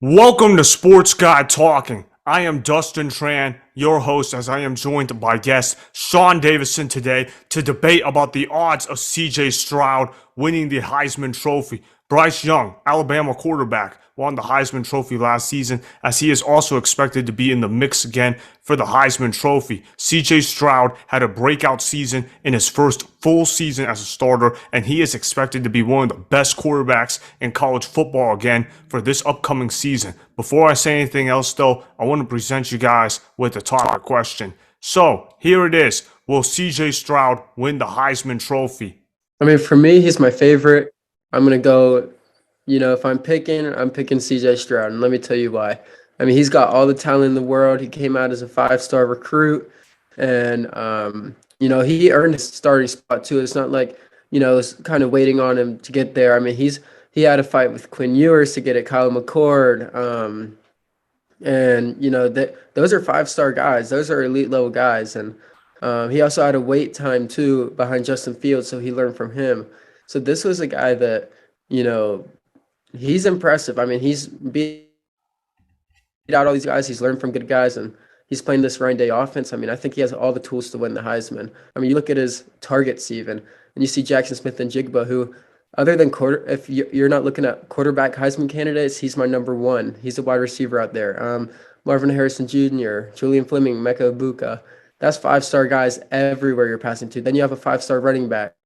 Welcome to Sports Guy Talking. I am Dustin Tran, your host, as I am joined by guest Shawn Davisson today to debate about the odds of CJ Stroud winning the Heisman Trophy. Bryce Young, Alabama quarterback, won the Heisman Trophy last season, as he is also expected to be in the mix again for the Heisman Trophy. CJ Stroud had a breakout season in his first full season as a starter, and he is expected to be one of the best quarterbacks in college football again for this upcoming season. Before I say anything else, though, I want to present you guys with the top question. So, here it is. Will CJ Stroud win the Heisman Trophy? I mean, for me, he's my favorite. I'm gonna go, if I'm picking CJ Stroud, and let me tell you why. I mean, he's got all the talent in the world. He came out as a five-star recruit, and he earned his starting spot too. It's not like, it's kind of waiting on him to get there. I mean, he had a fight with Quinn Ewers to get it, Kyle McCord, and that those are five-star guys. Those are elite level guys, and he also had a wait time too behind Justin Fields, so he learned from him. So this was a guy that, you know, he's impressive. I mean, he's beat out all these guys. He's learned from good guys, and he's playing this Ryan Day offense. I mean, I think he has all the tools to win the Heisman. I mean, you look at his targets even, and you see Jackson Smith and Jigba, who, other than if you're not looking at quarterback Heisman candidates, he's my number one. He's a wide receiver out there. Marvin Harrison Jr., Julian Fleming, Mecca Ibuka. That's five-star guys everywhere you're passing to. Then you have a five-star running back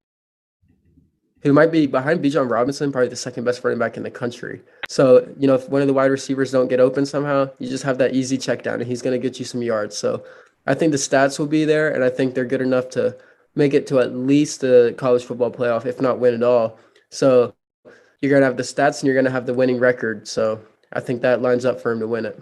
who might be behind Bijan Robinson, probably the second best running back in the country. So, if one of the wide receivers don't get open somehow, you just have that easy check down, and he's going to get you some yards. So I think the stats will be there, and I think they're good enough to make it to at least the college football playoff, if not win it all. So you're going to have the stats, and you're going to have the winning record. So I think that lines up for him to win it.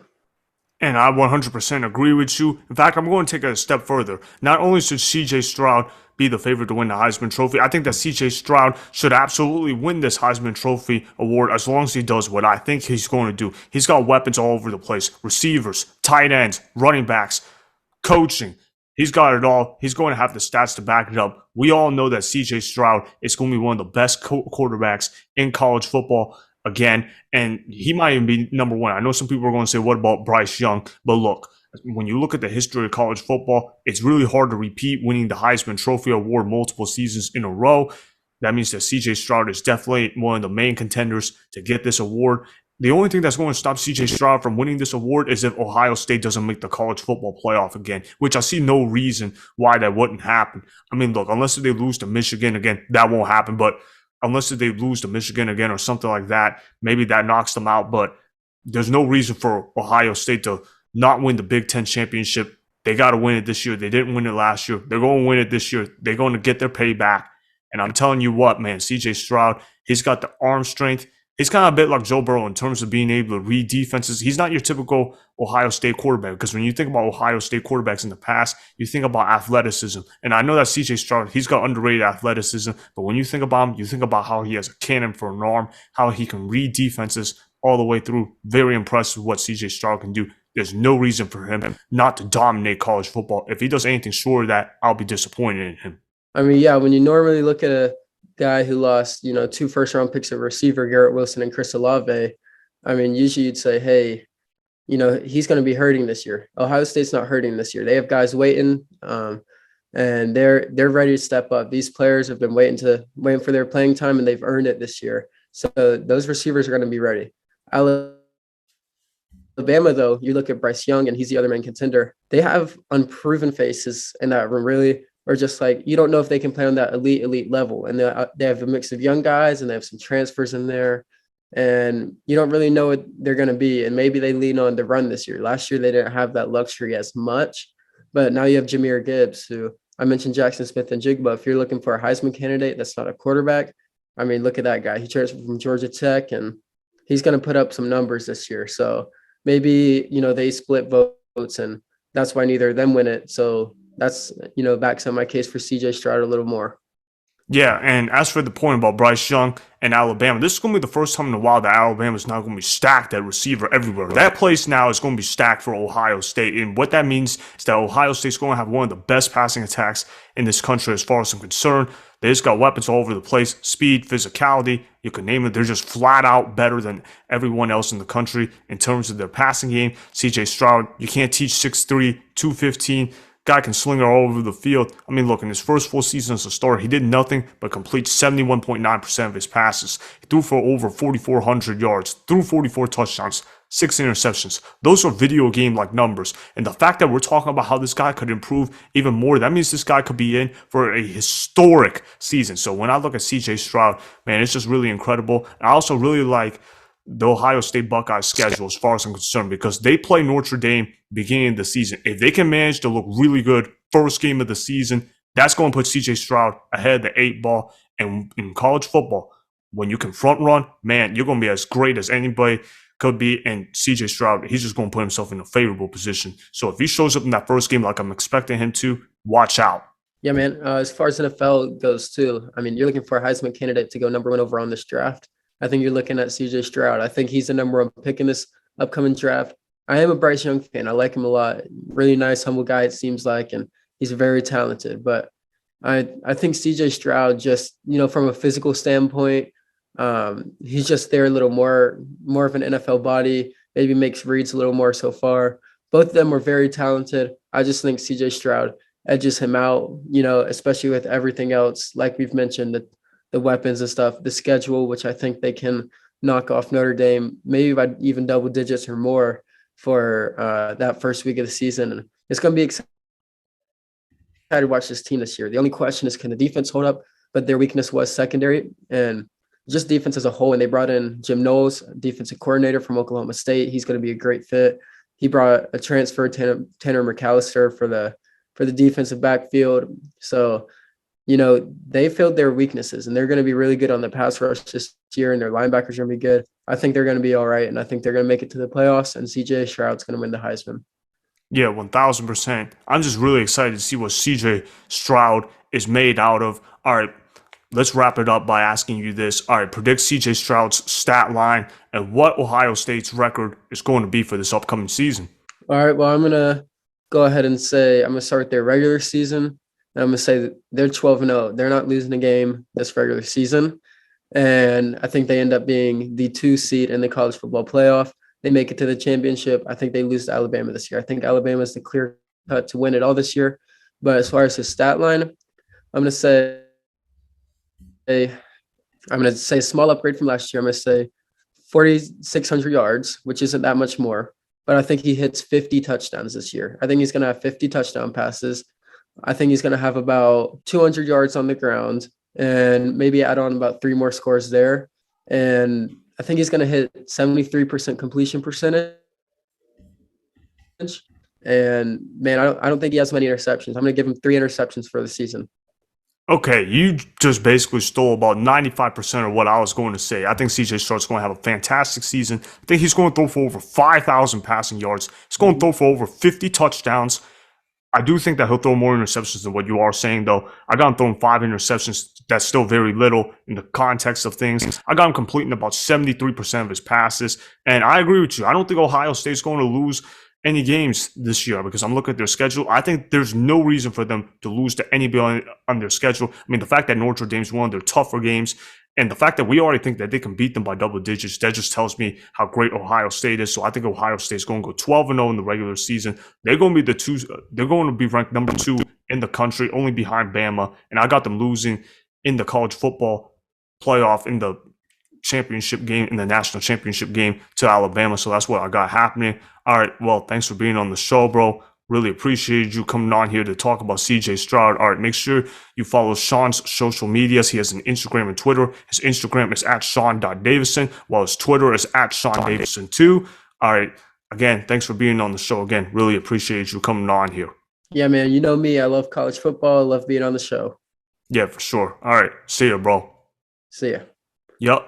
And I 100% agree with you. In fact, I'm going to take it a step further. Not only should CJ Stroud be the favorite to win the Heisman Trophy, I think that CJ Stroud should absolutely win this Heisman Trophy award as long as he does what I think he's going to do. He's got weapons all over the place: receivers, tight ends, running backs, coaching. He's got it all. He's going to have the stats to back it up. We all know that CJ Stroud is going to be one of the best quarterbacks in college football again, and he might even be number one. I know some people are going to say, what about Bryce Young? But look, when you look at the history of college football, it's really hard to repeat winning the Heisman Trophy award multiple seasons in a row. That means that CJ Stroud is definitely one of the main contenders to get this award. The only thing that's going to stop CJ Stroud from winning this award is if Ohio State doesn't make the college football playoff again, which I see no reason why that wouldn't happen. I mean, look, unless they lose to Michigan again, that won't happen, but unless they lose to Michigan again or something like that, maybe that knocks them out. But there's no reason for Ohio State to not win the Big Ten championship. They got to win it this year. They didn't win it last year. They're going to win it this year. They're going to get their payback. And I'm telling you what, man, CJ Stroud, he's got the arm strength. He's kind of a bit like Joe Burrow in terms of being able to read defenses. He's not your typical Ohio State quarterback, because when you think about Ohio State quarterbacks in the past, you think about athleticism. And I know that CJ Stroud, he's got underrated athleticism, but when you think about him, you think about how he has a cannon for an arm, how he can read defenses all the way through. Very impressed with what CJ Stroud can do. There's no reason for him not to dominate college football. If he does anything short of that, I'll be disappointed in him. I mean, yeah, when you normally look at a guy who lost, two first-round picks of receiver, Garrett Wilson and Chris Olave, I mean, usually you'd say, hey, he's going to be hurting this year. Ohio State's not hurting this year. They have guys waiting, and they're ready to step up. These players have been waiting for their playing time, and they've earned it this year. So those receivers are going to be ready. Alabama, though, you look at Bryce Young, and he's the other main contender. They have unproven faces in that room, really. Or just like, you don't know if they can play on that elite level. And they have a mix of young guys, and they have some transfers in there. And you don't really know what they're going to be. And maybe they lean on the run this year. Last year, they didn't have that luxury as much. But now you have Jahmyr Gibbs, who I mentioned Jackson Smith and Jigba. If you're looking for a Heisman candidate that's not a quarterback, I mean, look at that guy. He transferred from Georgia Tech, and he's going to put up some numbers this year. So maybe, they split votes, and that's why neither of them win it. So that's, backs up my case for CJ Stroud a little more. Yeah, and as for the point about Bryce Young and Alabama, this is going to be the first time in a while that Alabama is not going to be stacked at receiver everywhere. That place now is going to be stacked for Ohio State, and what that means is that Ohio State's going to have one of the best passing attacks in this country as far as I'm concerned. They just got weapons all over the place, speed, physicality, you can name it. They're just flat out better than everyone else in the country in terms of their passing game. CJ Stroud, you can't teach 6'3", 215. Guy can sling it all over the field. I mean, look, in his first full season as a starter, he did nothing but complete 71.9% of his passes. He threw for over 4,400 yards, threw 44 touchdowns, 6 interceptions. Those are video game-like numbers. And the fact that we're talking about how this guy could improve even more, that means this guy could be in for a historic season. So when I look at CJ Stroud, man, it's just really incredible. And I also really like the Ohio State Buckeyes schedule as far as I'm concerned because they play Notre Dame beginning of the season. If they can manage to look really good first game of the season, that's going to put CJ Stroud ahead of the 8 ball. And in college football, when you can front run, man, you're going to be as great as anybody could be. And CJ Stroud, he's just going to put himself in a favorable position. So if he shows up in that first game like I'm expecting him to, watch out. Yeah, man. As far as NFL goes, too, I mean, you're looking for a Heisman candidate to go #1 over on this draft. I think you're looking at CJ Stroud. I think he's the #1 pick in this upcoming draft. I am a Bryce Young fan. I like him a lot. Really nice, humble guy, it seems like, and he's very talented. But I think CJ Stroud just, from a physical standpoint, he's just there a little more of an NFL body, maybe makes reads a little more so far. Both of them are very talented. I just think CJ Stroud edges him out, especially with everything else, like we've mentioned, the weapons and stuff, the schedule, which I think they can knock off Notre Dame, maybe by even double digits or more for that first week of the season. And it's going to be exciting to watch this team this year. The only question is, can the defense hold up? But their weakness was secondary and just defense as a whole. And they brought in Jim Knowles, defensive coordinator from Oklahoma State. He's going to be a great fit. He brought a transfer, Tanner McAllister, for the defensive backfield. So, they filled their weaknesses, and they're going to be really good on the pass rush this year, and their linebackers are going to be good. I think they're going to be all right, and I think they're going to make it to the playoffs, and CJ Stroud's going to win the Heisman. Yeah, 1,000%. I'm just really excited to see what CJ Stroud is made out of. All right, let's wrap it up by asking you this. All right, predict CJ Stroud's stat line and what Ohio State's record is going to be for this upcoming season. All right, well, I'm going to go ahead and say I'm going to start with their regular season. And I'm going to say that they're 12-0. They're not losing a game this regular season. And I think they end up being the 2 seed in the college football playoff. They make it to the championship. I think they lose to Alabama this year. I think Alabama is the clear cut to win it all this year. But as far as his stat line, I'm going to say a small upgrade from last year. I'm going to say 4,600 yards, which isn't that much more. But I think he hits 50 touchdowns this year. I think he's going to have 50 touchdown passes. I think he's going to have about 200 yards on the ground and maybe add on about 3 more scores there. And I think he's going to hit 73% completion percentage. And, man, I don't think he has many interceptions. I'm going to give him 3 interceptions for the season. Okay, you just basically stole about 95% of what I was going to say. I think CJ Stroud's going to have a fantastic season. I think he's going to throw for over 5,000 passing yards. He's going to throw for over 50 touchdowns. I do think that he'll throw more interceptions than what you are saying, though. I got him throwing 5 interceptions. That's still very little in the context of things. I got him completing about 73% of his passes. And I agree with you. I don't think Ohio State's going to lose any games this year because I'm looking at their schedule. I think there's no reason for them to lose to anybody on their schedule. I mean, the fact that Notre Dame's one of their tougher games and the fact that we already think that they can beat them by double digits, that just tells me how great Ohio State is. So I think Ohio State's going to go 12-0 in the regular season. They're going to be they're going to be ranked #2 in the country, only behind Bama. And I got them losing in the college football playoff in the championship game, in the national championship game to Alabama. So that's what I got happening. All right. Well, thanks for being on the show, bro. Really appreciated you coming on here to talk about CJ Stroud. All right, make sure you follow Shawn's social medias. He has an Instagram and Twitter. His Instagram is at Shawn.Davisson, while his Twitter is at Shawn Davisson too. All right, again, thanks for being on the show again. Really appreciate you coming on here. Yeah, man, you know me. I love college football. I love being on the show. Yeah, for sure. All right, see ya, bro. See ya. Yep.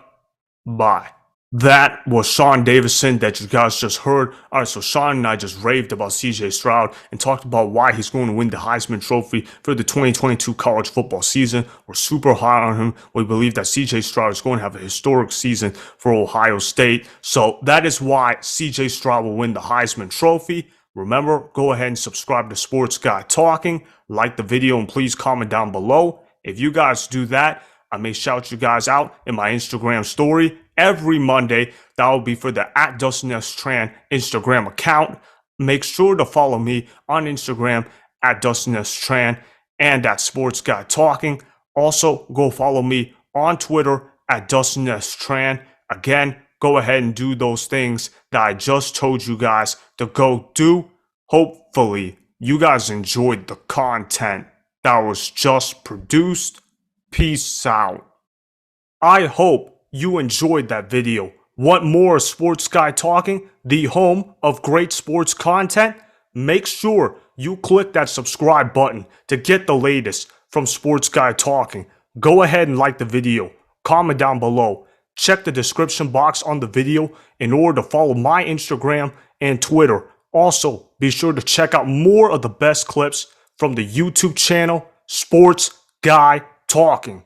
Bye. That was Shawn Davisson that you guys just heard. All right, so Shawn and I just raved about CJ Stroud and talked about why he's going to win the Heisman Trophy for the 2022 college football season. We're super high on him. We believe that CJ Stroud is going to have a historic season for Ohio State. So that is why CJ Stroud will win the Heisman Trophy. Remember, go ahead and subscribe to Sports Guy Talking, like the video, and please comment down below. If you guys do that, I may shout you guys out in my Instagram story every Monday. That will be for the @DustinTran Instagram account. Make sure to follow me on Instagram @DustinTran and Sports Guy Talking. Also, go follow me on Twitter @DustinTran. Again, go ahead and do those things that I just told you guys to go do. Hopefully, you guys enjoyed the content that was just produced. Peace out. I hope you enjoyed that video. Want more Sports Guy Talking, the home of great sports content? Make sure you click that subscribe button to get the latest from Sports Guy Talking. Go ahead and like the video. Comment down below. Check the description box on the video in order to follow my Instagram and Twitter. Also, be sure to check out more of the best clips from the YouTube channel, Sports Guy Talking.